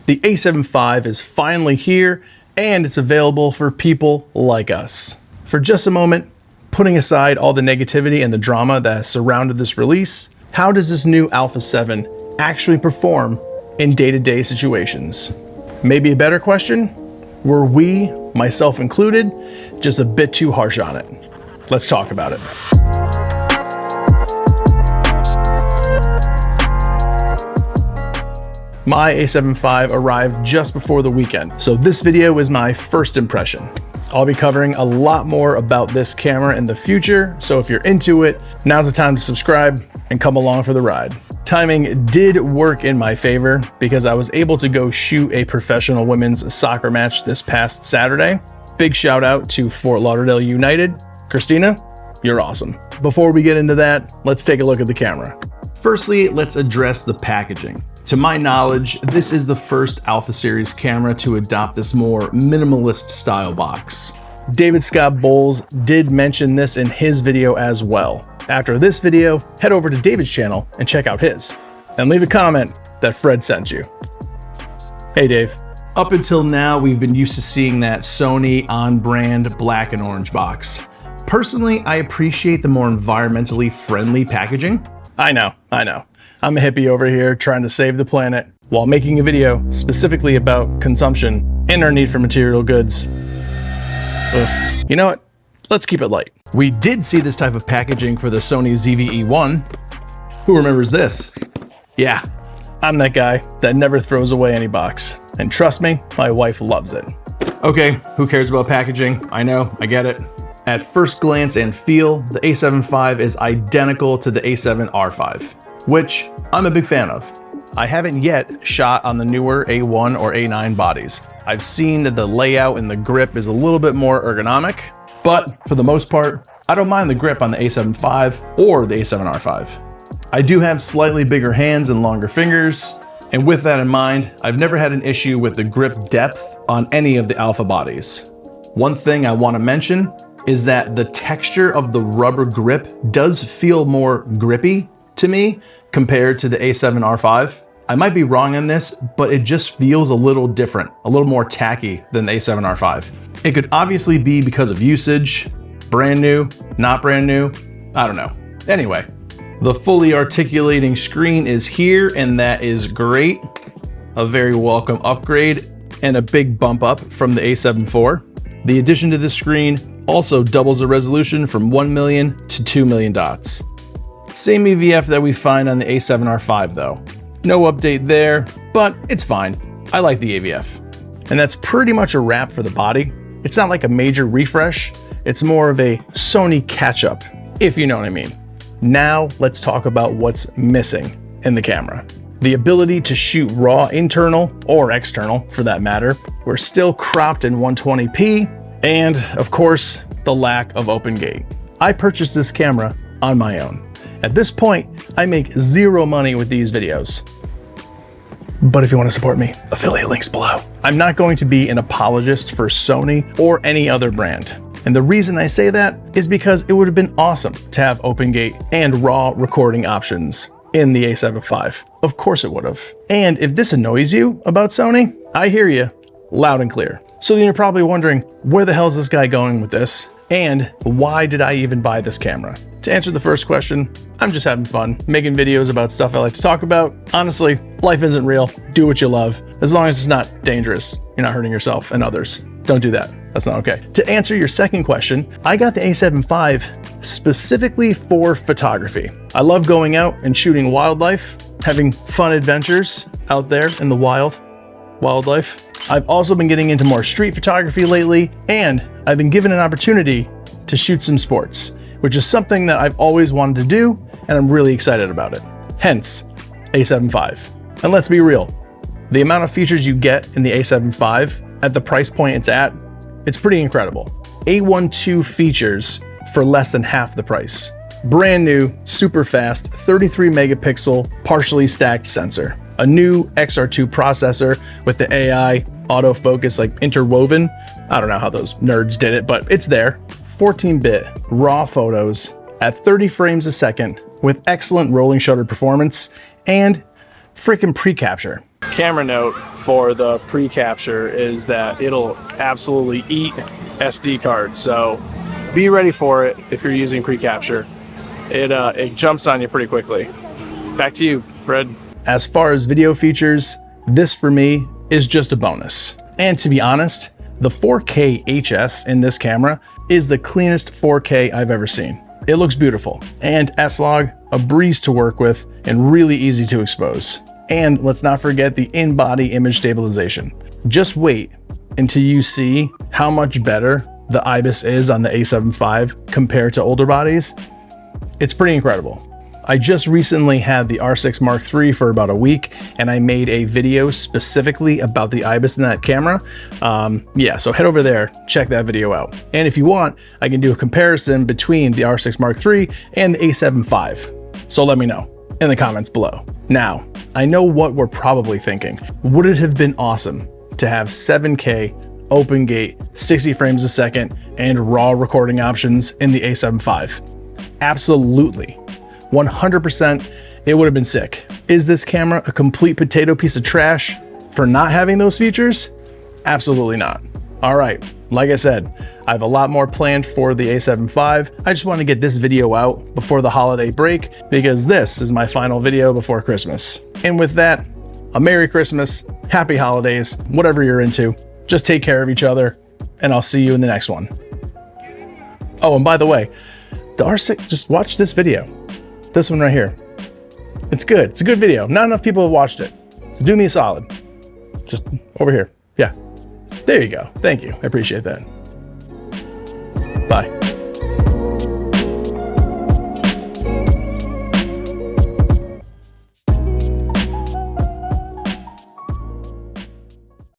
The A7V is finally here, and it's available for people like us. For just a moment, putting aside all the negativity and the drama that has surrounded this release, how does this new Alpha 7 actually perform in day-to-day situations? Maybe a better question, were we, myself included, just a bit too harsh on it? Let's talk about it. My A7V arrived just before the weekend, so this video is my first impression. I'll be covering a lot more about this camera in the future, so if you're into it, now's the time to subscribe and come along for the ride. Timing did work in my favor because I was able to go shoot a professional women's soccer match this past Saturday. Big shout out to Fort Lauderdale United. Christina, you're awesome. Before we get into that, let's take a look at the camera. Firstly, let's address the packaging. To my knowledge, this is the first Alpha Series camera to adopt this more minimalist style box. David Scott Bowles did mention this in his video as well. After this video, head over to David's channel and check out his. And leave a comment that Fred sent you. Hey Dave. Up until now, we've been used to seeing that Sony on-brand black and orange box. Personally, I appreciate the more environmentally friendly packaging. I know. I'm a hippie over here trying to save the planet while making a video specifically about consumption and our need for material goods. Ugh. You know what? Let's keep it light. We did see this type of packaging for the Sony ZV-E1. Who remembers this? Yeah, I'm that guy that never throws away any box. And trust me, my wife loves it. Okay, who cares about packaging? I know, I get it. At first glance and feel, the A7V is identical to the A7R5, which I'm a big fan of. I haven't yet shot on the newer A1 or A9 bodies. I've seen that the layout and the grip is a little bit more ergonomic, but for the most part, I don't mind the grip on the A7V or the A7R5. I do have slightly bigger hands and longer fingers, and with that in mind, I've never had an issue with the grip depth on any of the Alpha bodies. One thing I want to mention is that the texture of the rubber grip does feel more grippy to me compared to the A7R5. I might be wrong on this, but it just feels a little different, a little more tacky than the A7R5. It could obviously be because of usage, brand new, not brand new, I don't know. Anyway, the fully articulating screen is here, and that is great. A very welcome upgrade and a big bump up from the A7 IV. The addition to this screen also doubles the resolution from 1 million to 2 million dots. Same EVF that we find on the A7R5 though. No update there, but it's fine. I like the AVF. And that's pretty much a wrap for the body. It's not like a major refresh, it's more of a Sony catch-up, if you know what I mean. Now let's talk about what's missing in the camera. The ability to shoot raw internal or external for that matter. We're still cropped in 120p, and of course, the lack of open gate. I purchased this camera on my own. At this point, I make zero money with these videos. But if you want to support me, affiliate links below. I'm not going to be an apologist for Sony or any other brand. And the reason I say that is because it would have been awesome to have open gate and raw recording options in the A7V. Of course it would have. And if this annoys you about Sony, I hear you loud and clear. So then you're probably wondering, where the hell is this guy going with this? And why did I even buy this camera? To answer the first question, I'm just having fun, making videos about stuff I like to talk about. Honestly, life isn't real. Do what you love, as long as it's not dangerous. You're not hurting yourself and others. Don't do that. That's not okay. To answer your second question, I got the A7V specifically for photography. I love going out and shooting wildlife, having fun adventures out there in the wildlife. I've also been getting into more street photography lately, and I've been given an opportunity to shoot some sports, which is something that I've always wanted to do, and I'm really excited about it. Hence, A7V. And let's be real, the amount of features you get in the A7V at the price point it's at, it's pretty incredible. A12 features for less than half the price. Brand new, super fast, 33 megapixel, partially stacked sensor. A new XR2 processor with the AI autofocus like interwoven. I don't know how those nerds did it, but it's there. 14-bit raw photos at 30 frames a second with excellent rolling shutter performance and freaking pre-capture. camera note for the pre-capture is that it'll absolutely eat SD cards. So be ready for it if you're using pre-capture. It jumps on you pretty quickly. Back to you, Fred. As far as video features, this for me is just a bonus. And to be honest, the 4K HS in this camera is the cleanest 4K I've ever seen. It looks beautiful, and S-Log, a breeze to work with and really easy to expose. And let's not forget the in-body image stabilization. Just wait until you see how much better the IBIS is on the A7V compared to older bodies. It's pretty incredible. I just recently had the R6 Mark III for about a week, and I made a video specifically about the IBIS in that camera. Yeah, so head over there, check that video out. And if you want, I can do a comparison between the R6 Mark III and the A7V. So let me know in the comments below. Now, I know what we're probably thinking. Would it have been awesome to have 7K, open gate, 60 frames a second, and raw recording options in the A7V? Absolutely. 100%, it would have been sick. Is this camera a complete potato piece of trash for not having those features? Absolutely not. All right, like I said, I have a lot more planned for the A7V. I just want to get this video out before the holiday break because this is my final video before Christmas. And with that, a Merry Christmas, Happy Holidays, whatever you're into. Just take care of each other, and I'll see you in the next one. Oh, and by the way, the R6, just watch this video. This one right here. It's good. It's a good video. Not enough people have watched it. So do me a solid. Just over here. Yeah. There you go. Thank you. I appreciate that. Bye.